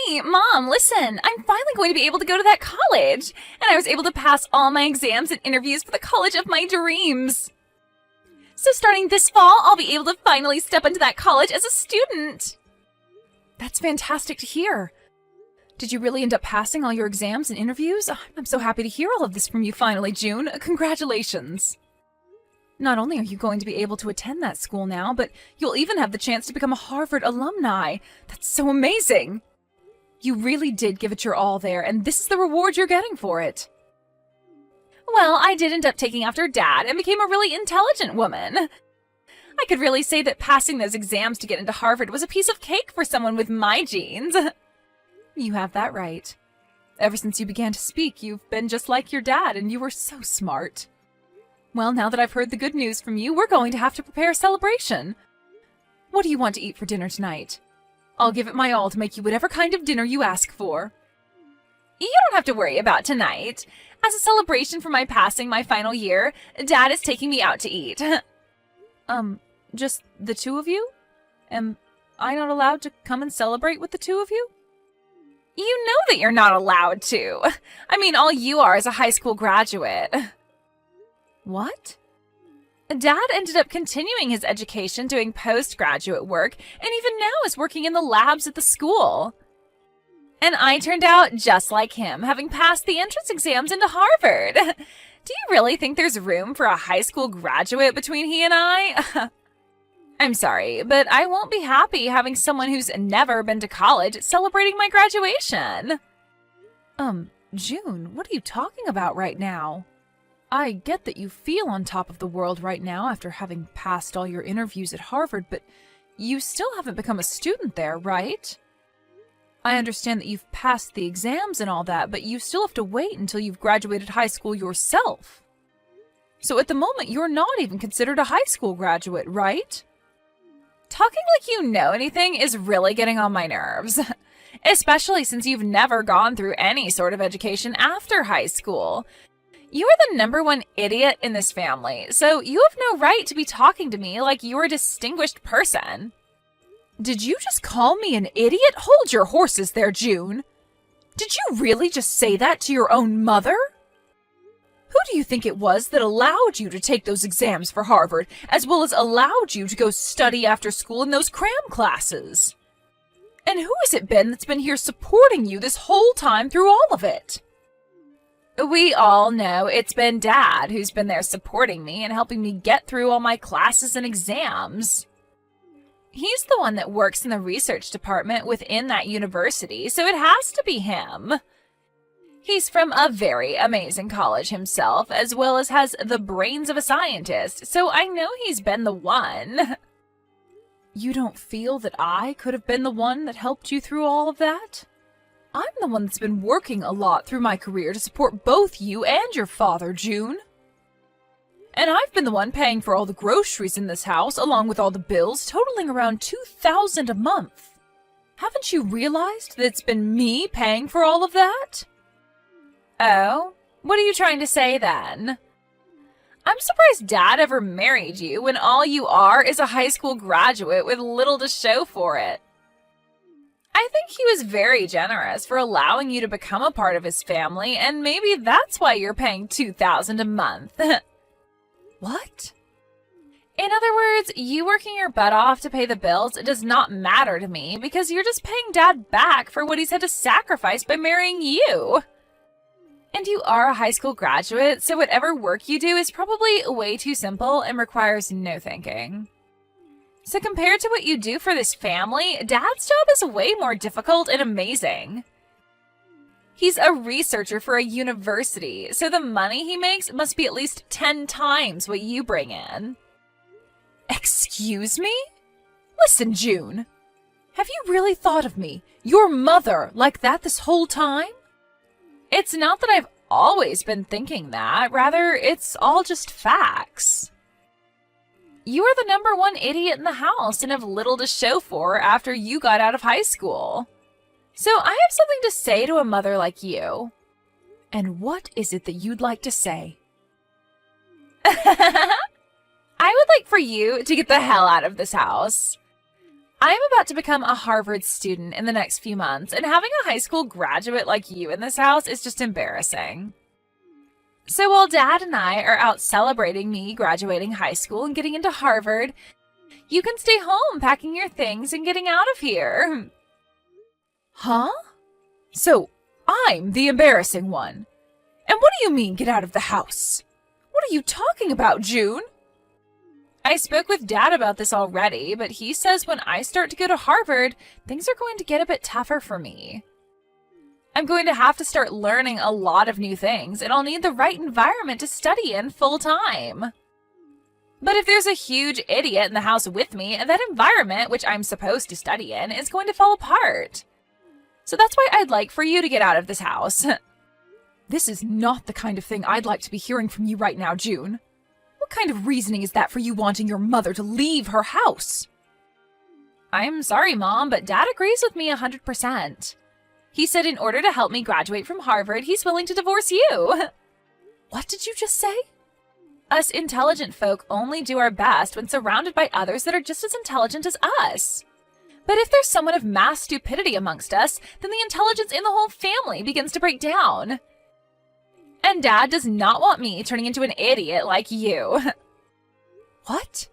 Hey, Mom, listen, I'm finally going to be able to go to that college, and I was able to pass all my exams and interviews for the college of my dreams. So starting this fall, I'll be able to finally step into that college as a student. That's fantastic to hear. Did you really end up passing all your exams and interviews? Oh, I'm so happy to hear all of this from you finally, June. Congratulations. Not only are you going to be able to attend that school now, but you'll even have the chance to become a Harvard alumni. That's so amazing. You really did give it your all there, and this is the reward you're getting for it. Well, I did end up taking after Dad and became a really intelligent woman. I could really say that passing those exams to get into Harvard was a piece of cake for someone with my genes. You have that right. Ever since you began to speak, you've been just like your dad, and you were so smart. Well, now that I've heard the good news from you, we're going to have to prepare a celebration. What do you want to eat for dinner tonight? I'll give it my all to make you whatever kind of dinner you ask for. You don't have to worry about tonight. As a celebration for my passing my final year, Dad is taking me out to eat. Just the two of you? Am I not allowed to come and celebrate with the two of you? You know that you're not allowed to. I mean, all you are is a high school graduate. What? Dad ended up continuing his education doing postgraduate work, and even now is working in the labs at the school. And I turned out just like him, having passed the entrance exams into Harvard. Do you really think there's room for a high school graduate between he and I? I'm sorry, but I won't be happy having someone who's never been to college celebrating my graduation. June, what are you talking about right now? I get that you feel on top of the world right now after having passed all your interviews at Harvard, but you still haven't become a student there, right? I understand that you've passed the exams and all that, but you still have to wait until you've graduated high school yourself. So at the moment, you're not even considered a high school graduate, right? Talking like you know anything is really getting on my nerves. Especially since you've never gone through any sort of education after high school. You are the #1 idiot in this family, so you have no right to be talking to me like you're a distinguished person. Did you just call me an idiot? Hold your horses there, June. Did you really just say that to your own mother? Who do you think it was that allowed you to take those exams for Harvard, as well as allowed you to go study after school in those cram classes? And who has it been that's been here supporting you this whole time through all of it? We all know it's been Dad who's been there supporting me and helping me get through all my classes and exams. He's the one that works in the research department within that university, so it has to be him. He's from a very amazing college himself, as well as has the brains of a scientist, so I know he's been the one. You don't feel that I could have been the one that helped you through all of that? I'm the one that's been working a lot through my career to support both you and your father, June. And I've been the one paying for all the groceries in this house, along with all the bills, totaling around $2,000 a month. Haven't you realized that it's been me paying for all of that? Oh, what are you trying to say then? I'm surprised Dad ever married you when all you are is a high school graduate with little to show for it. I think he was very generous for allowing you to become a part of his family, and maybe that's why you're paying $2,000 a month. What? In other words, you working your butt off to pay the bills does not matter to me because you're just paying Dad back for what he's had to sacrifice by marrying you. And you are a high school graduate, so whatever work you do is probably way too simple and requires no thinking. So compared to what you do for this family, Dad's job is way more difficult and amazing. He's a researcher for a university, so the money he makes must be at least 10 times what you bring in. Excuse me? Listen, June. Have you really thought of me, your mother, like that this whole time? It's not that I've always been thinking that. Rather, it's all just facts. You are the #1 idiot in the house and have little to show for after you got out of high school. So I have something to say to a mother like you. And what is it that you'd like to say? I would like for you to get the hell out of this house. I'm about to become a Harvard student in the next few months, and having a high school graduate like you in this house is just embarrassing. So while Dad and I are out celebrating me graduating high school and getting into Harvard, you can stay home packing your things and getting out of here. Huh? So I'm the embarrassing one. And what do you mean, get out of the house? What are you talking about, June? I spoke with Dad about this already, but he says when I start to go to Harvard, things are going to get a bit tougher for me. I'm going to have to start learning a lot of new things, and I'll need the right environment to study in full time. But if there's a huge idiot in the house with me, that environment, which I'm supposed to study in, is going to fall apart. So that's why I'd like for you to get out of this house. This is not the kind of thing I'd like to be hearing from you right now, June. What kind of reasoning is that for you wanting your mother to leave her house? I'm sorry, Mom, but Dad agrees with me 100%. He said in order to help me graduate from Harvard, he's willing to divorce you. What did you just say? Us intelligent folk only do our best when surrounded by others that are just as intelligent as us. But if there's someone of mass stupidity amongst us, then the intelligence in the whole family begins to break down. And Dad does not want me turning into an idiot like you. What?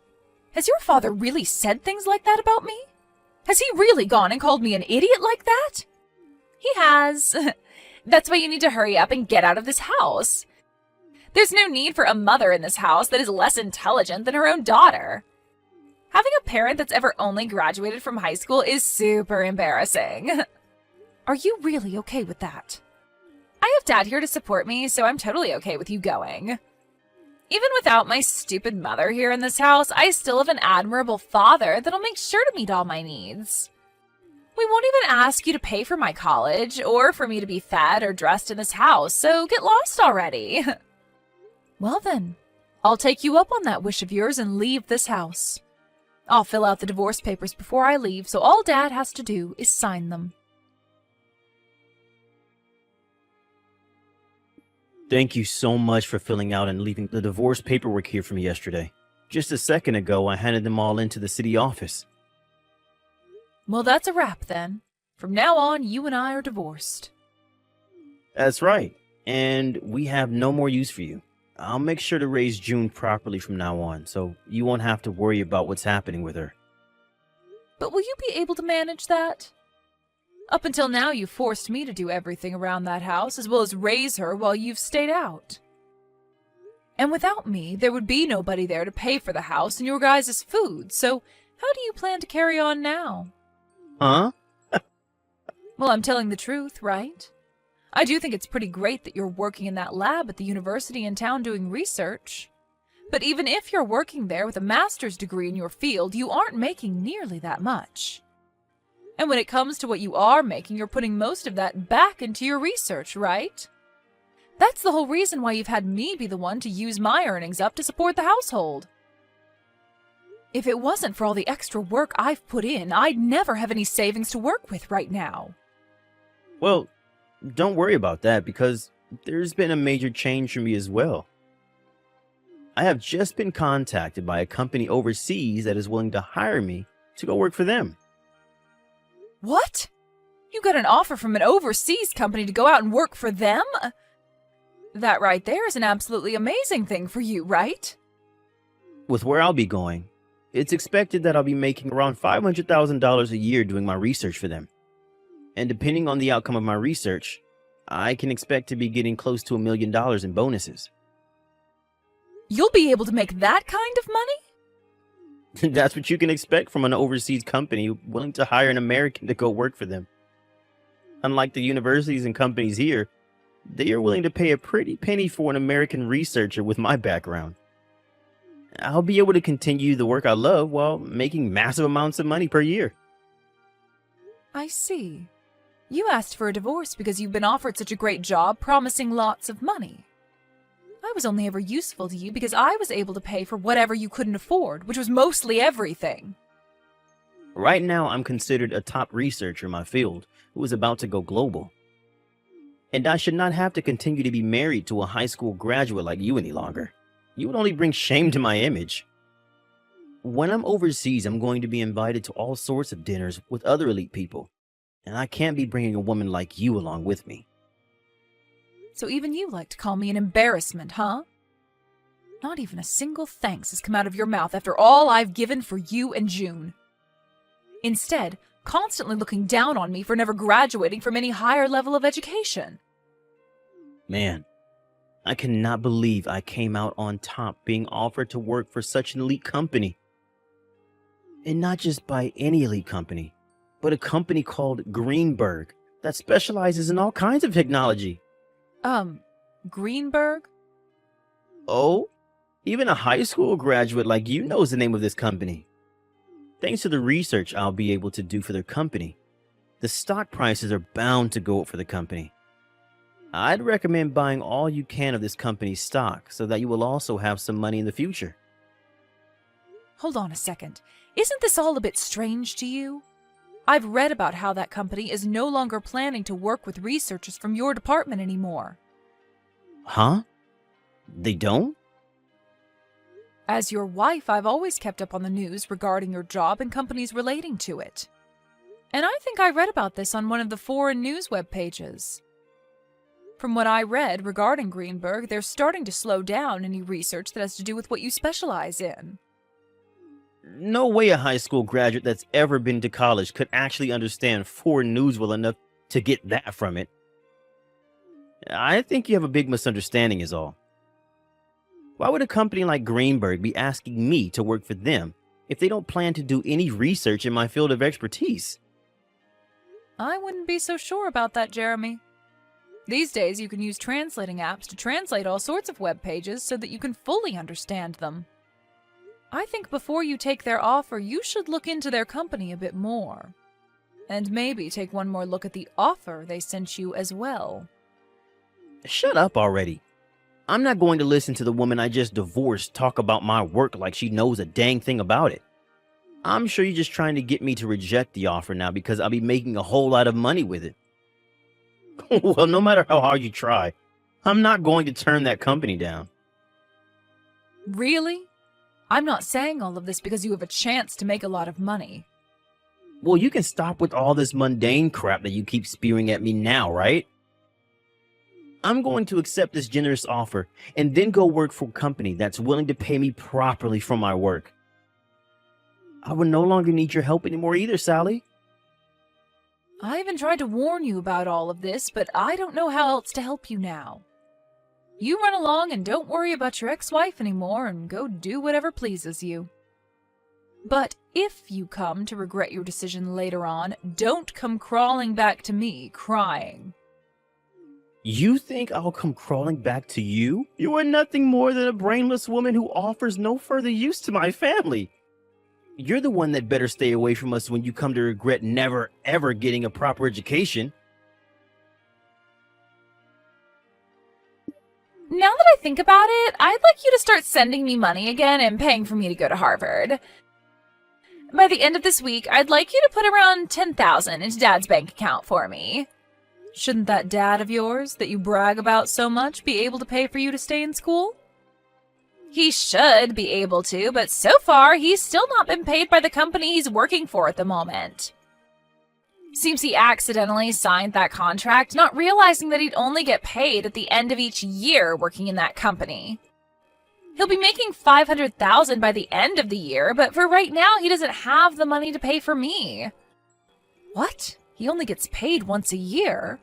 Has your father really said things like that about me? Has he really gone and called me an idiot like that? He has. That's why you need to hurry up and get out of this house. There's no need for a mother in this house that is less intelligent than her own daughter. Having a parent that's ever only graduated from high school is super embarrassing. Are you really okay with that? I have Dad here to support me, so I'm totally okay with you going. Even without my stupid mother here in this house, I still have an admirable father that'll make sure to meet all my needs. We won't even ask you to pay for my college or for me to be fed or dressed in this house, so get lost already. Well then, I'll take you up on that wish of yours and leave this house. I'll fill out the divorce papers before I leave, so all Dad has to do is sign them. Thank you so much for filling out and leaving the divorce paperwork here for me yesterday. Just a second ago, I handed them all into the city office. Well, that's a wrap then. From now on, you and I are divorced. That's right, and we have no more use for you. I'll make sure to raise June properly from now on, so you won't have to worry about what's happening with her. But will you be able to manage that? Up until now, you forced me to do everything around that house, as well as raise her while you've stayed out. And without me, there would be nobody there to pay for the house and your guys' food, so how do you plan to carry on now? Huh? Well, I'm telling the truth, right? I do think it's pretty great that you're working in that lab at the university in town doing research. But even if you're working there with a master's degree in your field, you aren't making nearly that much. And when it comes to what you are making, you're putting most of that back into your research, right? That's the whole reason why you've had me be the one to use my earnings up to support the household. If it wasn't for all the extra work I've put in, I'd never have any savings to work with right now. Well, don't worry about that, because there's been a major change for me as well. I have just been contacted by a company overseas that is willing to hire me to go work for them. What? You got an offer from an overseas company to go out and work for them? That right there is an absolutely amazing thing for you, right? With where I'll be going, it's expected that I'll be making around $500,000 a year doing my research for them. And depending on the outcome of my research, I can expect to be getting close to $1 million in bonuses. You'll be able to make that kind of money? That's what you can expect from an overseas company willing to hire an American to go work for them. Unlike the universities and companies here, they are willing to pay a pretty penny for an American researcher with my background. I'll be able to continue the work I love while making massive amounts of money per year. I see. You asked for a divorce because you've been offered such a great job promising lots of money. I was only ever useful to you because I was able to pay for whatever you couldn't afford, which was mostly everything. Right now, I'm considered a top researcher in my field who is about to go global. And I should not have to continue to be married to a high school graduate like you any longer. You would only bring shame to my image. When I'm overseas, I'm going to be invited to all sorts of dinners with other elite people, and I can't be bringing a woman like you along with me. So even you like to call me an embarrassment, huh? Not even a single thanks has come out of your mouth after all I've given for you and June. Instead, constantly looking down on me for never graduating from any higher level of education. Man, I cannot believe I came out on top being offered to work for such an elite company. And not just by any elite company, but a company called Greenberg that specializes in all kinds of technology. Greenberg? Oh, even a high school graduate like you knows the name of this company. Thanks to the research I'll be able to do for their company, the stock prices are bound to go up for the company. I'd recommend buying all you can of this company's stock so that you will also have some money in the future. Hold on a second. Isn't this all a bit strange to you? I've read about how that company is no longer planning to work with researchers from your department anymore. Huh? They don't? As your wife, I've always kept up on the news regarding your job and companies relating to it. And I think I read about this on one of the foreign news web pages. From what I read regarding Greenberg, they're starting to slow down any research that has to do with what you specialize in. No way a high school graduate that's ever been to college could actually understand foreign news well enough to get that from it. I think you have a big misunderstanding is all. Why would a company like Greenberg be asking me to work for them if they don't plan to do any research in my field of expertise? I wouldn't be so sure about that, Jeremy. These days, you can use translating apps to translate all sorts of web pages so that you can fully understand them. I think before you take their offer, you should look into their company a bit more. And maybe take one more look at the offer they sent you as well. Shut up already. I'm not going to listen to the woman I just divorced talk about my work like she knows a dang thing about it. I'm sure you're just trying to get me to reject the offer now because I'll be making a whole lot of money with it. Well, no matter how hard you try, I'm not going to turn that company down. Really? I'm not saying all of this because you have a chance to make a lot of money. Well, you can stop with all this mundane crap that you keep spewing at me now, right? I'm going to accept this generous offer and then go work for a company that's willing to pay me properly for my work. I will no longer need your help anymore either, Sally. I even tried to warn you about all of this, but I don't know how else to help you now. You run along and don't worry about your ex-wife anymore and go do whatever pleases you. But if you come to regret your decision later on, don't come crawling back to me crying. You think I'll come crawling back to you? You are nothing more than a brainless woman who offers no further use to my family. You're the one that better stay away from us when you come to regret never, ever getting a proper education. Now that I think about it, I'd like you to start sending me money again and paying for me to go to Harvard. By the end of this week, I'd like you to put around $10,000 into Dad's bank account for me. Shouldn't that dad of yours that you brag about so much be able to pay for you to stay in school? He should be able to, but so far he's still not been paid by the company he's working for at the moment. Seems he accidentally signed that contract, not realizing that he'd only get paid at the end of each year working in that company. He'll be making $500,000 by the end of the year, but for right now he doesn't have the money to pay for me. What? He only gets paid once a year?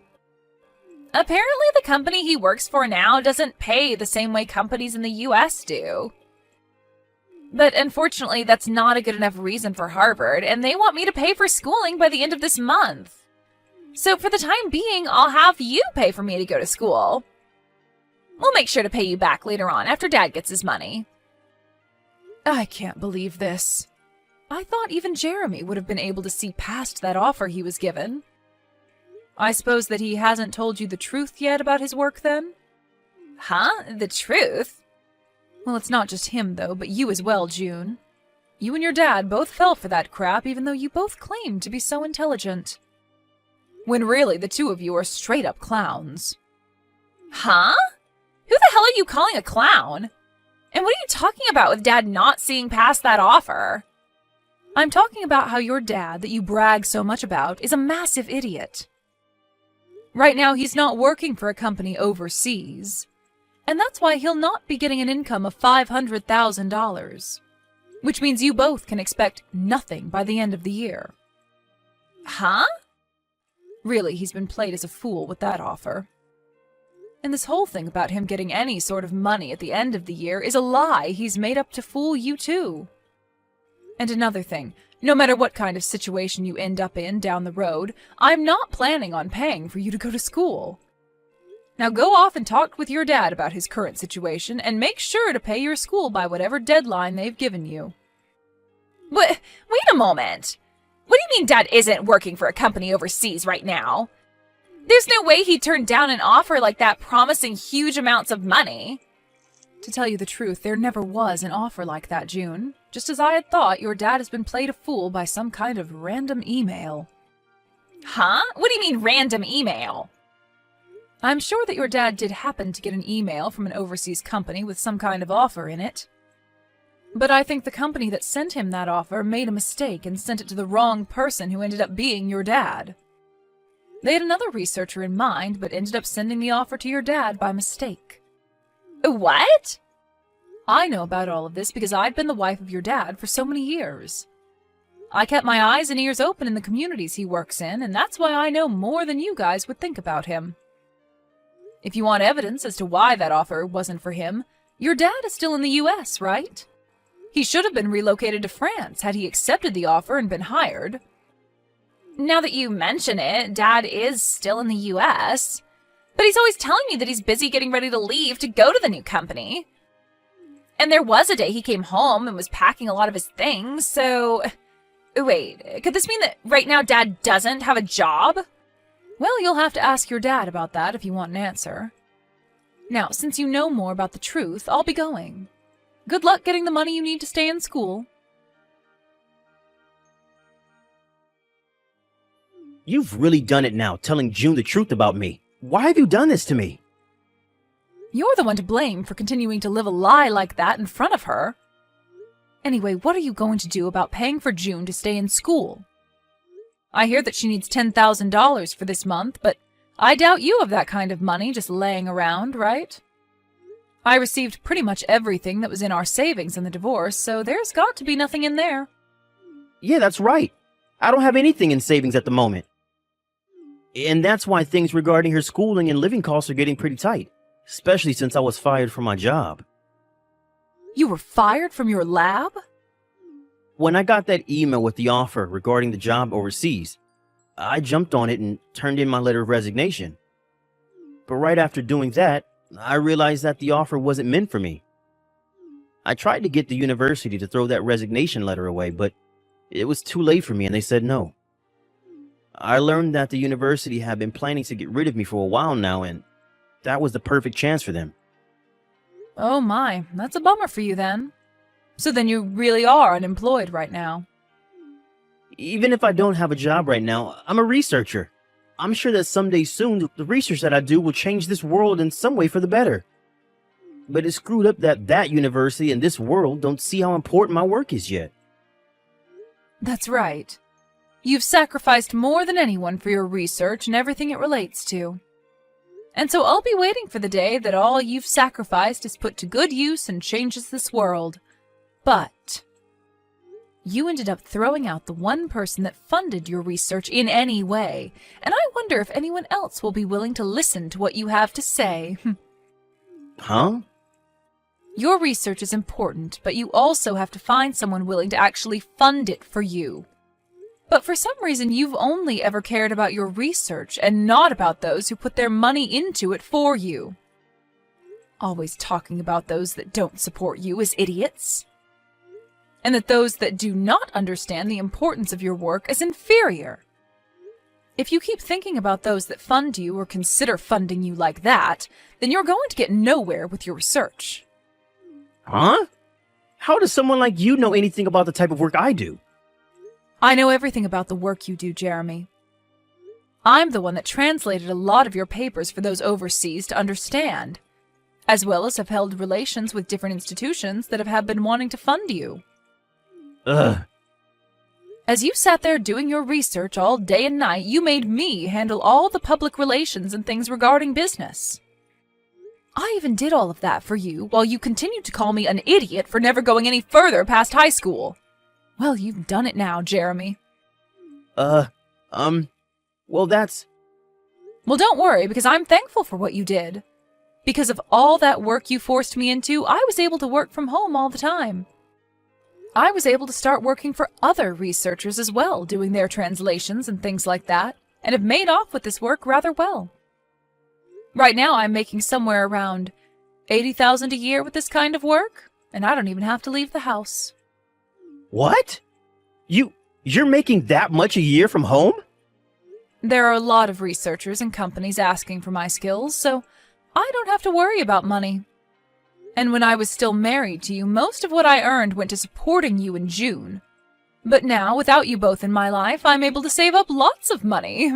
Apparently the company he works for now doesn't pay the same way companies in the US do. But unfortunately, that's not a good enough reason for Harvard, and they want me to pay for schooling by the end of this month. So for the time being, I'll have you pay for me to go to school. We'll make sure to pay you back later on after Dad gets his money. I can't believe this. I thought even Jeremy would have been able to see past that offer he was given. I suppose that he hasn't told you the truth yet about his work then? Huh? The truth? Well, it's not just him, though, but you as well, June. You and your dad both fell for that crap, even though you both claimed to be so intelligent. When really, the two of you are straight-up clowns. Huh? Who the hell are you calling a clown? And what are you talking about with Dad not seeing past that offer? I'm talking about how your dad, that you brag so much about, is a massive idiot. Right now, he's not working for a company overseas, and that's why he'll not be getting an income of $500,000, which means you both can expect nothing by the end of the year. Huh? Really, he's been played as a fool with that offer. And this whole thing about him getting any sort of money at the end of the year is a lie he's made up to fool you too. And another thing, no matter what kind of situation you end up in down the road, I'm not planning on paying for you to go to school. Now go off and talk with your dad about his current situation and make sure to pay your school by whatever deadline they've given you. Wait a moment. What do you mean Dad isn't working for a company overseas right now? There's no way he turned down an offer like that promising huge amounts of money. To tell you the truth, there never was an offer like that, June. Just as I had thought, your dad has been played a fool by some kind of random email. Huh? What do you mean random email? I'm sure that your dad did happen to get an email from an overseas company with some kind of offer in it. But I think the company that sent him that offer made a mistake and sent it to the wrong person who ended up being your dad. They had another researcher in mind, but ended up sending the offer to your dad by mistake. What? I know about all of this because I've been the wife of your dad for so many years. I kept my eyes and ears open in the communities he works in, and that's why I know more than you guys would think about him. If you want evidence as to why that offer wasn't for him, your dad is still in the U.S., right? He should have been relocated to France had he accepted the offer and been hired. Now that you mention it, Dad is still in the U.S., but he's always telling me that he's busy getting ready to leave to go to the new company. And there was a day he came home and was packing a lot of his things, so... Wait, could this mean that right now Dad doesn't have a job? Well, you'll have to ask your dad about that if you want an answer. Now, since you know more about the truth, I'll be going. Good luck getting the money you need to stay in school. You've really done it now, telling June the truth about me. Why have you done this to me? You're the one to blame for continuing to live a lie like that in front of her. Anyway, what are you going to do about paying for June to stay in school? I hear that she needs $10,000 for this month, but I doubt you have that kind of money just laying around, right? I received pretty much everything that was in our savings in the divorce, so there's got to be nothing in there. Yeah, that's right. I don't have anything in savings at the moment. And that's why things regarding her schooling and living costs are getting pretty tight, especially since I was fired from my job. You were fired from your lab? When I got that email with the offer regarding the job overseas, I jumped on it and turned in my letter of resignation. But right after doing that, I realized that the offer wasn't meant for me. I tried to get the university to throw that resignation letter away, but it was too late for me and they said no. I learned that the university had been planning to get rid of me for a while now, and that was the perfect chance for them. Oh my, that's a bummer for you then. So then you really are unemployed right now. Even if I don't have a job right now, I'm a researcher. I'm sure that someday soon the research that I do will change this world in some way for the better. But it's screwed up that that university and this world don't see how important my work is yet. That's right. You've sacrificed more than anyone for your research and everything it relates to. And so I'll be waiting for the day that all you've sacrificed is put to good use and changes this world. But you ended up throwing out the one person that funded your research in any way, and I wonder if anyone else will be willing to listen to what you have to say. Huh? Your research is important, but you also have to find someone willing to actually fund it for you. But for some reason, you've only ever cared about your research and not about those who put their money into it for you. Always talking about those that don't support you as idiots. And that those that do not understand the importance of your work as inferior. If you keep thinking about those that fund you or consider funding you like that, then you're going to get nowhere with your research. Huh? How does someone like you know anything about the type of work I do? I know everything about the work you do, Jeremy. I'm the one that translated a lot of your papers for those overseas to understand. as well as have held relations with different institutions that have been wanting to fund you. Ugh. As you sat there doing your research all day and night, you made me handle all the public relations and things regarding business. I even did all of that for you while you continued to call me an idiot for never going any further past high school. Well, you've done it now, Jeremy. Well, that's... Well, don't worry, because I'm thankful for what you did. Because of all that work you forced me into, I was able to work from home all the time. I was able to start working for other researchers as well, doing their translations and things like that, and have made off with this work rather well. Right now, I'm making somewhere around $80,000 a year with this kind of work, and I don't even have to leave the house. What? You're making that much a year from home? There are a lot of researchers and companies asking for my skills, so I don't have to worry about money. And when I was still married to you, most of what I earned went to supporting you in June. But now, without you both in my life, I'm able to save up lots of money.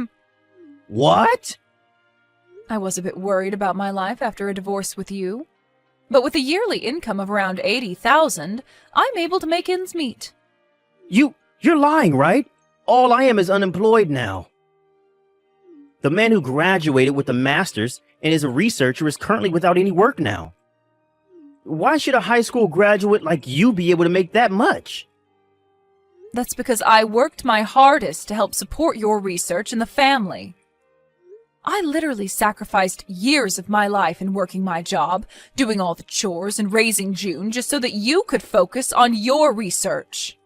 What? I was a bit worried about my life after a divorce with you. But with a yearly income of around $80,000, I'm able to make ends meet. You're lying, right? All I am is unemployed now. The man who graduated with a master's and is a researcher is currently without any work now. Why should a high school graduate like you be able to make that much? That's because I worked my hardest to help support your research and the family. I literally sacrificed years of my life in working my job, doing all the chores and raising June just so that you could focus on your research.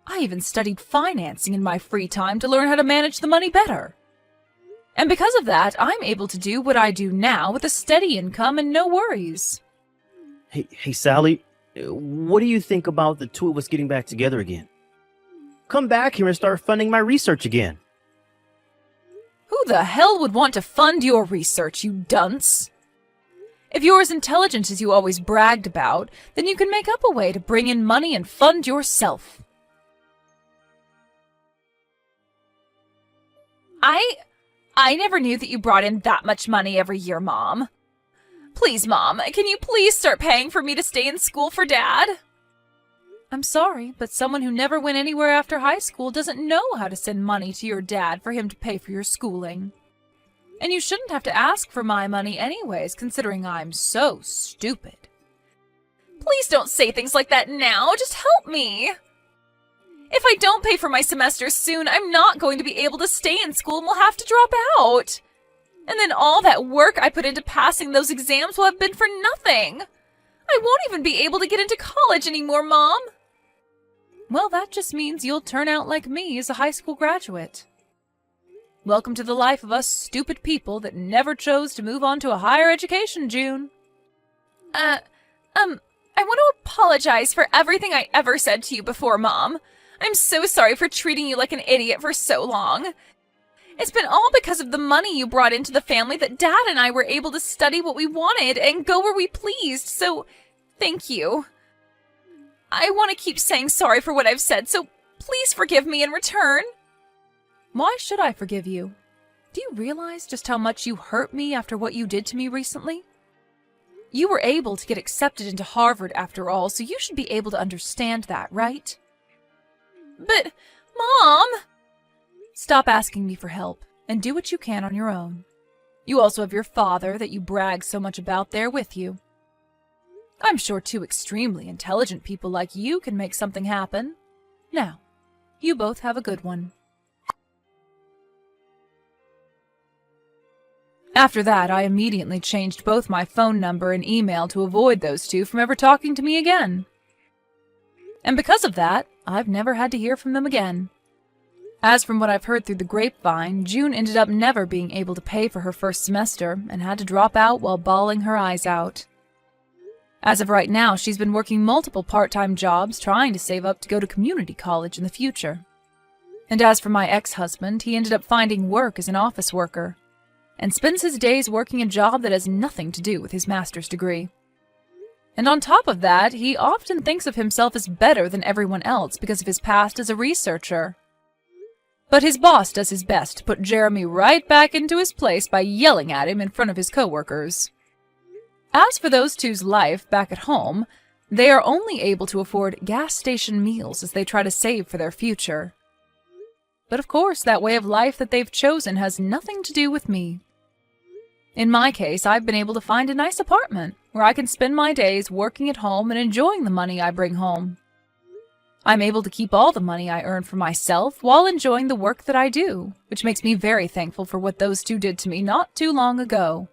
I even studied financing in my free time to learn how to manage the money better. And because of that, I'm able to do what I do now with a steady income and no worries. Hey, Sally, what do you think about the two of us getting back together again? Come back here and start funding my research again. Who the hell would want to fund your research, you dunce? If you're as intelligent as you always bragged about, then you can make up a way to bring in money and fund yourself. I never knew that you brought in that much money every year, Mom. Please, Mom, can you please start paying for me to stay in school for Dad? I'm sorry, but someone who never went anywhere after high school doesn't know how to send money to your dad for him to pay for your schooling. And you shouldn't have to ask for my money anyways, considering I'm so stupid. Please don't say things like that now. Just help me. If I don't pay for my semester soon, I'm not going to be able to stay in school and will have to drop out. And then all that work I put into passing those exams will have been for nothing. I won't even be able to get into college anymore, Mom. Well, that just means you'll turn out like me as a high school graduate. Welcome to the life of us stupid people that never chose to move on to a higher education, June. I want to apologize for everything I ever said to you before, Mom. I'm so sorry for treating you like an idiot for so long. It's been all because of the money you brought into the family that Dad and I were able to study what we wanted and go where we pleased, so thank you. I want to keep saying sorry for what I've said, so please forgive me in return. Why should I forgive you? Do you realize just how much you hurt me after what you did to me recently? You were able to get accepted into Harvard after all, so you should be able to understand that, right? But, Mom! Stop asking me for help, and do what you can on your own. You also have your father that you brag so much about there with you. I'm sure two extremely intelligent people like you can make something happen. Now, you both have a good one. After that, I immediately changed both my phone number and email to avoid those two from ever talking to me again. And because of that, I've never had to hear from them again. As from what I've heard through the grapevine, June ended up never being able to pay for her first semester and had to drop out while bawling her eyes out. As of right now, she's been working multiple part-time jobs trying to save up to go to community college in the future. And as for my ex-husband, he ended up finding work as an office worker and spends his days working a job that has nothing to do with his master's degree. And on top of that, he often thinks of himself as better than everyone else because of his past as a researcher. But his boss does his best to put Jeremy right back into his place by yelling at him in front of his coworkers. As for those two's life back at home, they are only able to afford gas station meals as they try to save for their future. But of course, that way of life that they've chosen has nothing to do with me. In my case, I've been able to find a nice apartment where I can spend my days working at home and enjoying the money I bring home. I'm able to keep all the money I earn for myself while enjoying the work that I do, which makes me very thankful for what those two did to me not too long ago.